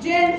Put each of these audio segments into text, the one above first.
J&K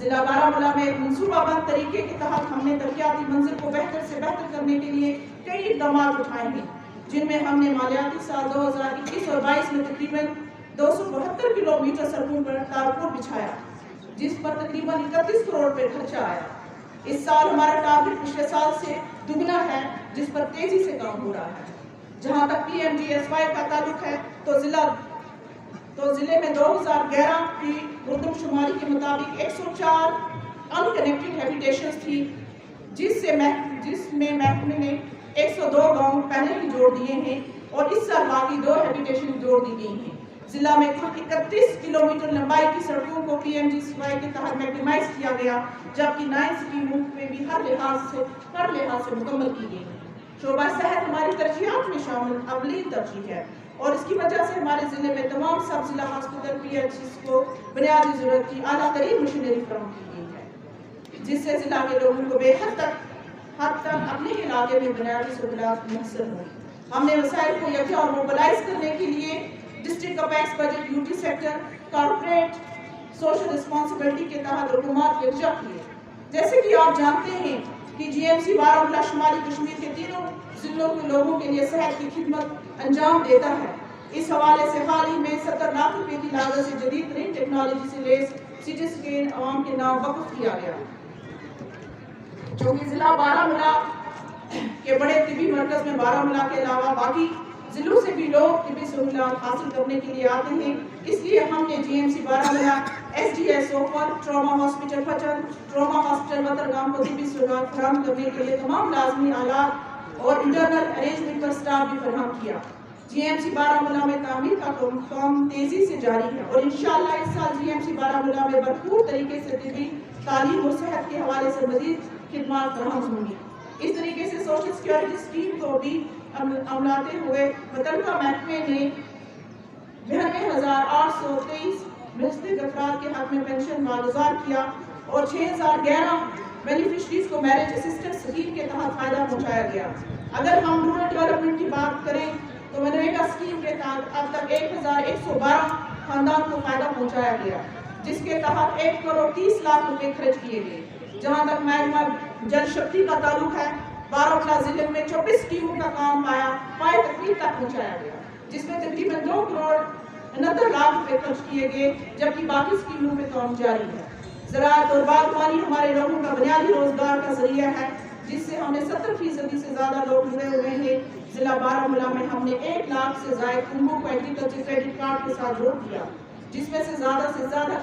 ضلع بارہمولہ میں ایک منصوبہ بند طریقے کے تحت ہم نے ترقیاتی منظر کو بہتر سے بہتر کرنے کے لیے کئی اقدامات اٹھائے ہیں، جن میں ہم نے مالیاتی سال 2021 اور 22 میں تقریباً 272 کلومیٹر سڑکوں پر تارپور بچھایا، جس پر تقریباً 31 کروڑ روپے خرچہ آیا۔ اس سال ہمارا ٹارگٹ پچھلے سال سے دگنا ہے، جس پر تیزی سے کام ہو رہا ہے۔ جہاں تک PMGSY کا تعلق ہے تو ضلع میں 2011 کی مردم شماری کے مطابق 104 ان کنیکٹڈ ہیبیٹیشنز تھی، جس میں محکمے نے 102 گاؤں پہلے ہی جوڑ دیے ہیں اور اس سال باقی 2 ہیبیٹیشن جوڑ دی گئی ہیں۔ ضلع میں کل 31 کلومیٹر لمبائی کی سڑکوں کو PMGSY کے تحت میگنیمائز کیا گیا، جبکہ 9 سکیموں میں بھی ہر لحاظ سے مکمل کی گئی ہے۔ شعبہ صحت ہماری ترجیحات میں شامل اولین ترجیح ہے اور اس کی وجہ سے ہمارے ضلع میں تمام سب ضلع ہاسپٹل PHCs کو بنیادی ضرورت کی اعلیٰ ترین مشینری فراہم کی گئی ہے، جس سے ضلع کے لوگوں کو بے حد تک اپنے علاقے میں بنیادی سہولیات میسر ہوں۔ ہم نے وسائل کو یکجا اور موبلائز کرنے کے لیے district apex budget UT sector corporate social responsibility کے تحت رقومات یکجا کیے۔ جیسے کہ آپ جانتے ہیں کہ GMC بارہمولہ شمالی کشمیر کے تینوں ضلعوں کے لوگوں کے لیے صحت کی خدمت انجام دیتا ہے۔ اس حوالے سے حال ہی میں 70 لاکھ روپے کی لاگت سے جدید ترین ٹیکنالوجی سے لیس CT اسکین عوام کے نام وقف کیا گیا، جو کہ ضلع بارہمولہ کے بڑے طبی مرکز میں بارہمولہ کے علاوہ باقی ضلعوں سے بھی لوگ طبی سہولیات حاصل کرنے کے لیے آتے ہیں۔ اس لیے ہم نے GMC بارہمولہ SDSO پر ٹراما ہاسپٹل پچن، ٹراما ہاسپٹل وترگام کو طبی سہولیات فراہم کرنے کے لیے تمام لازمی آلات اور انٹرنل ارینجمنٹ پر سٹاف بھی فراہم کیا۔ GMC بارہمولہ میں تعمیر کا کام تیزی سے جاری ہے اور انشاءاللہ اس سال GMC بارہمولہ میں بھرپور طریقے سے طبی تعلیم اور صحت کے حوالے سے مزید خدمات فراہم ہوں گی۔ اس طریقے سے سوشل سیکیورٹی اسکیم کو بھی عملاتے ہوئے متعلقہ محکمے نے 92,823 مستحق افراد کے حق میں پینشن واگزار کیا اور 6,011 بینیفیشریز کو میرج اسسٹنس اسکیم کے تحت فائدہ پہنچایا گیا۔ اگر ہم رورل ڈیولپمنٹ کی بات کریں تو منریگا اسکیم کے تحت اب تک 1,112 خاندان کو فائدہ پہنچایا گیا، جس کے تحت 1 کروڑ 30 لاکھ روپے خرچ کیے گئے۔ جہاں تک محکمہ جل شکتی کا تعلق ہے، بارہمولہ ضلع میں 24 اسکیموں کا کام پائے تکمیل تک پہنچایا گیا، جس میں تقریباً 2 کروڑ 69 لاکھ روپے خرچ کیے گئے، جبکہ باقی اسکیموں میں کام جاری ہے۔ زراعت اور باغبانی ہمارے لوگوں کا بنیادی روزگار کا ذریعہ ہے، جس سے ہم نے 70% سے زیادہ لوگ جڑے ہوئے ہیں۔ ضلع بارہمولہ میں ہم نے 1 لاکھ سے زائد کنبوں کو ایگریکلچر کریڈٹ کارڈ کے ساتھ جوڑ دیا، جس میں سے زیادہ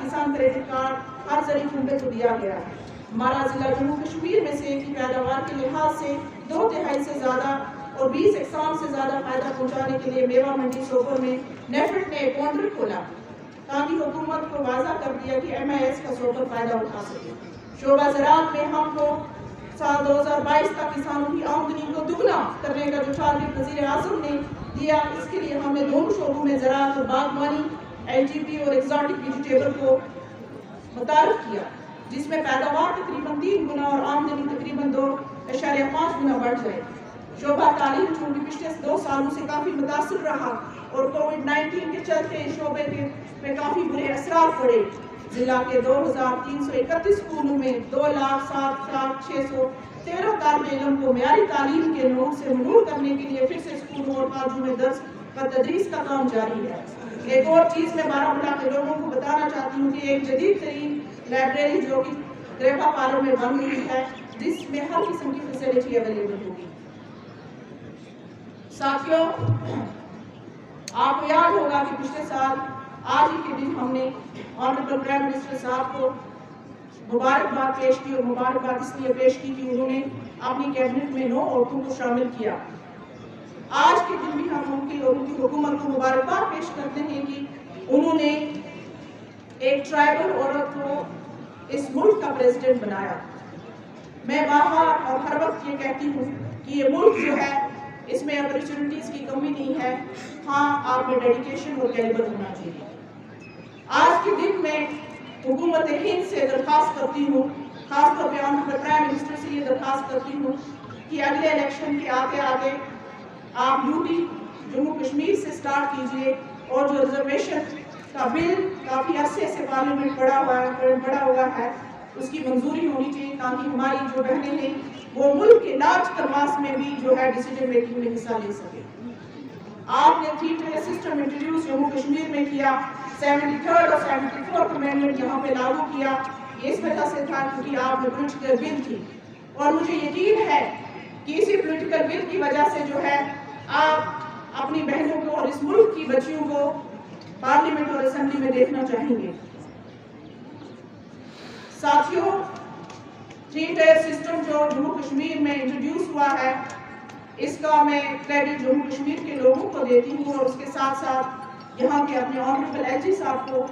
کسان کریڈٹ کارڈ ہر زرعی کنبے کو دیا گیا ہے۔ ہمارا ضلع جموں کشمیر میں سیب کی پیداوار کے لحاظ سے 2/3 سے زیادہ اور 20 اقسام سے زیادہ فائدہ پہنچانے کے لیے میوہ منڈی سوپور میں نیفٹ نے ایک کاؤنٹر کھولا تاکہ حکومت کو واضح کر دیا کہ MIS کا سوپر فائدہ اٹھا سکے۔ شعبہ زراعت میں ہم کو سال 2022 تک کسانوں کی آمدنی کو دگنا کرنے کا جو ٹارگٹ وزیر اعظم نے دیا، اس کے لیے ہم نے دونوں شعبوں میں زراعت اور باغبانی LGP اور ایگزاٹک ویجیٹیبل کو متعارف کیا، جس میں پیداوار تقریباً 3 گنا اور آمدنی تقریباً 2.5 گنا بڑھ جائے۔ شعبہ تعلیم چونکہ پچھلے 2 سالوں سے کافی متاثر رہا اور کووڈ-19 کے چلتے شعبے پہ کافی برے اثرات پڑے، ضلع کے 2,331 اسکولوں میں 2,07,613 طالب علم کو معیاری تعلیم کے نور سے منور کرنے کے لیے پھر سے اسکولوں اور کالجوں میں درس و تدریس کا کام جاری ہے۔ ایک اور چیز میں بارہمولہ کے لوگوں کو بتانا چاہتی ہوں کہ ایک جدید ترین لائبریری جو کہ گریپا پارو میں بن رہی ہے، جس میں ہر قسم کی فیسلٹی اویلیبل ہوگی۔ ساتھیوں، آپ کو یاد ہوگا کہ پچھلے سال آج ہی کے دن ہم نے آنریبل پرائم منسٹر صاحب کو مبارکباد پیش کی، اور مبارکباد اس لیے پیش کی کہ انہوں نے اپنی کیبنٹ میں 9 عورتوں کو شامل کیا۔ آج کے دن بھی ہم ان کی حکومت کو مبارکباد پیش کرتے ہیں کہ انہوں نے ایک ٹرائبل عورت کو اس ملک کا پریزیڈنٹ بنایا۔ میں باہر اور ہر وقت یہ کہتی ہوں کہ یہ ملک جو ہے اس میں اپرچونٹیز کی کمی نہیں ہے، ہاں آپ میں ڈیڈیکیشن اور کیلیبر ہونا چاہیے۔ آج کے دن میں حکومت ہند سے درخواست کرتی ہوں، خاص طور پہ آنریبل پرائم منسٹر سے یہ درخواست کرتی ہوں کہ اگلے الیکشن کے آگے آپ UT جموں کشمیر سے سٹارٹ کیجئے، اور جو ریزرویشن کا بل کافی عرصے سے پارلیمنٹ پڑا ہوا ہے، اس کی منظوری ہونی چاہیے تاکہ ہماری جو بہنیں ہیں وہ ملک کے لارج کنواس میں بھی جو ہے ڈیسیجن میکنگ میں حصہ لے سکے. آپ نے 3 tier system introduce Jammu Kashmir میں کیا, 73rd اور 74th امینڈمنٹ یہاں پہ لاگو کیا. یہ اس وجہ سے تھا کیونکہ آپ میں پولیٹیکل ول تھی, اور مجھے یقین ہے کہ اسی پولیٹیکل ول کی وجہ سے جو ہے آپ اپنی بہنوں کو اور اس ملک کی بچیوں کو پارلیمنٹ اور اسمبلی میں دیکھنا چاہیں گے. ساتھیوں, 3 ٹائر سسٹم جو جموں کشمیر میں انٹروڈیوس ہوا ہے, اس کا میں کریڈٹ جموں کشمیر کے لوگوں کو دیتی ہوں, اور اس کے ساتھ ساتھ یہاں کے اپنے آنریبل ایل جی صاحب کو,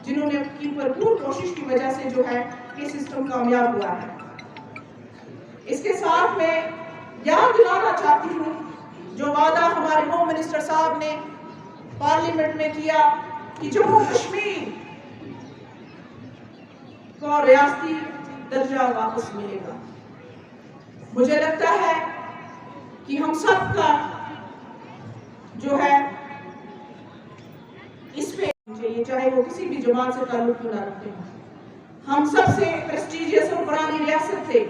جنہوں نے کی بھرپور کوشش کی وجہ سے جو ہے یہ سسٹم کامیاب ہوا ہے. اس کے ساتھ میں یاد دلانا چاہتی ہوں جو وعدہ ہمارے ہوم منسٹر صاحب نے پارلیمنٹ میں کیا کہ جموں کشمیر کو ریاستی درجہ واپس ملے گا. مجھے لگتا ہے کہ ہم سب کا جو ہے اس پہ چاہیے, چاہے وہ کسی بھی جماعت سے تعلق نہ رکھتے ہوں. ہم سب سے پریسٹیجیس اور پرانی ریاست تھے,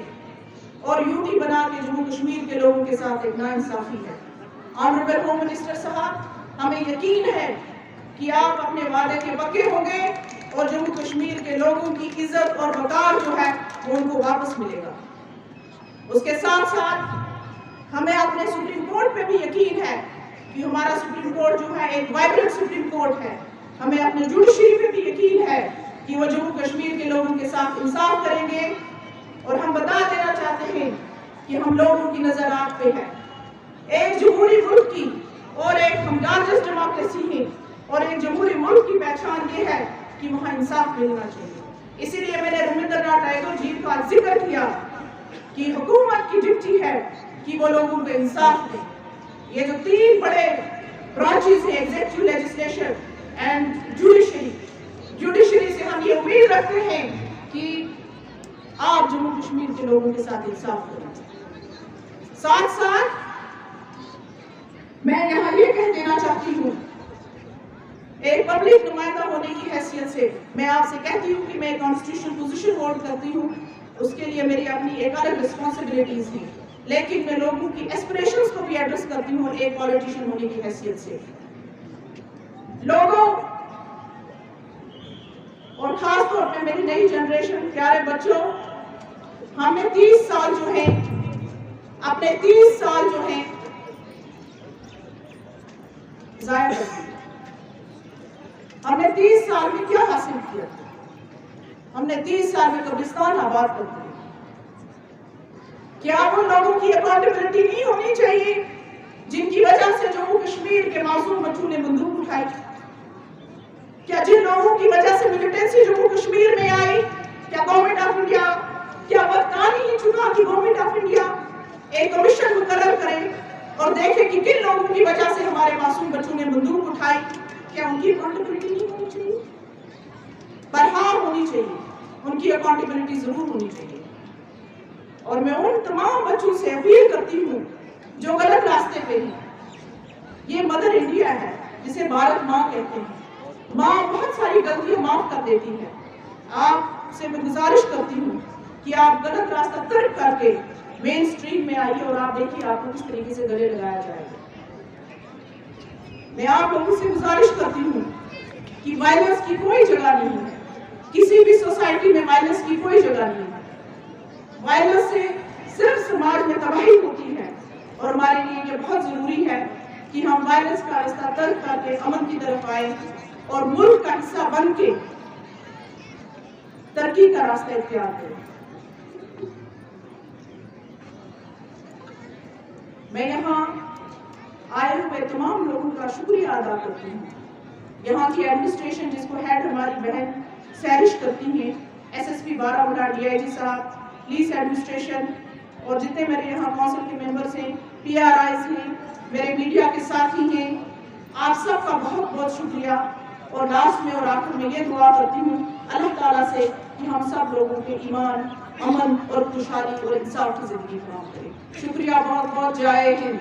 اور یوٹی بنا کے جموں کشمیر کے لوگوں کے ساتھ ایک ناانصافی ہے. آنریبل ہوم منسٹر صاحب, ہمیں یقین ہے کہ آپ اپنے وعدے کے پکے ہوں گے اور جموں کشمیر کے لوگوں کی عزت اور وقار جو ہے وہ ان کو واپس ملے گا. اس کے ساتھ ساتھ ہمیں اپنے سپریم کورٹ پہ بھی یقین ہے کہ ہمارا سپریم کورٹ جو ہے ایک وائبرنٹ سپریم کورٹ ہے. ہمیں اپنے جوڈیشری پہ بھی یقین ہے کہ وہ جموں کشمیر کے لوگوں کے ساتھ انصاف کریں گے. اور ہم بتا دینا چاہتے ہیں کہ ہم لوگوں کی نظر آپ پہ ہے. ایک جمہوری ملک کی اور ایک ہم لارجسٹ ڈیموکریسی ہیں, اور ایک جمہوری ملک کی پہچان یہ ہے کہ وہاں انصاف ملنا چاہیے. اسی لیے میں نے رمندر ناتھ ٹیگور جی کا ذکر کیا کہ حکومت کی ڈیوٹی ہے کہ وہ لوگوں کو انصاف دیں. یہ جو 3 بڑے برانچز ہیں, ایگزیکٹو, لیجسلیشن اینڈ جوڈیشری سے ہم یہ امید رکھتے ہیں کہ آپ جموں کشمیر کے لوگوں کے ساتھ انصاف کریں. ساتھ ساتھ میں یہاں یہ کہہ دینا چاہتی ہوں, ایک پبلک نمائندہ ہونے کی حیثیت سے میں آپ سے کہتی ہوں کہ میں کانسٹیٹیوشنل پوزیشن ہولڈ کرتی ہوں. اس کے لیے میری اپنی ایک الگ رسپانسبلٹیز ہیں, لیکن میں لوگوں کی ایسپریشنز کو بھی ایڈریس کرتی ہوں ایک پولیٹیشین ہونے کی حیثیت سے. لوگوں اور خاص طور پہ میری نئی جنریشن, پیارے بچوں, ہم نے 30 سال جو ہیں, اپنے 30 سال جو ہیں ضائع کر دیے. ہم نے 30 سال میں کیا حاصل کیا؟ ہم نے 30 سال میں قبرستان آباد کر دیے. کیا ان لوگوں کی اکاؤنٹیبلٹی نہیں ہونی چاہیے جن کی وجہ سے جموں کشمیر کے معصوم بچوں نے بندوق اٹھائی؟ کیا جن لوگوں کی وجہ سے ملیٹنسی جموں کشمیر میں آئی, کیا گورنمنٹ آف انڈیا, کیا وقت آ نہیں چکا کہ گورنمنٹ آف انڈیا ایک کمیشن مقرر کرے اور دیکھے کہ کن لوگوں کی وجہ سے ہمارے معصوم بچوں نے بندوق اٹھائی؟ کیا ان کی اکاؤنٹیبلٹی نہیں ہونی چاہیے؟ پر ہاں ہونی چاہیے, ان کی اکاؤنٹیبلٹی ضرور ہونی چاہیے. اور میں ان تمام بچوں سے اپیل کرتی ہوں جو غلط راستے پہ ہیں. یہ مدر انڈیا ہے جسے بھارت ماں کہتے ہیں. ماں بہت ساری غلطیاں معاف کر دیتی ہے. آپ سے میں گزارش کرتی ہوں کہ آپ غلط راستہ ترک کر کے مین سٹریم میں آئیے اور آپ دیکھیے آپ کو کس طریقے سے گلے لگایا جائے گا. میں آپ لوگوں سے گزارش کرتی ہوں کہ وائلنس کی کوئی جگہ نہیں ہے, کسی بھی سوسائٹی میں وائلنس کی کوئی جگہ نہیں ہے. وائلنس سے صرف سماج میں تباہی ہوتی ہے, اور ہمارے لیے یہ بہت ضروری ہے کہ ہم وائلنس کا راستہ ترک کر کے امن کی طرف آئیں اور ملک کا حصہ بن کے ترقی کا راستہ اختیار کریں. میں یہاں آئے ہوئے تمام لوگوں کا شکریہ ادا کرتی ہوں. یہاں کی ایڈمنسٹریشن جس کو ہیڈ ہماری بہن سیرش کرتی ہیں, S S P Baramulla, D I G صاحب, پولیس ایڈمنسٹریشن, اور جتنے میرے یہاں کونسل کے ممبرز ہیں, پی آر آئیز ہیں, میرے میڈیا کے ساتھی ہیں, آپ سب کا بہت بہت شکریہ. اور لاسٹ میں اور آخر میں یہ دعا کرتی ہوں اللہ تعالیٰ سے کہ ہم سب لوگوں کے ایمان, امن اور خوشحالی اور انصاف کی زندگی فراہم کرے. شکریہ, بہت بہت. جے ہند.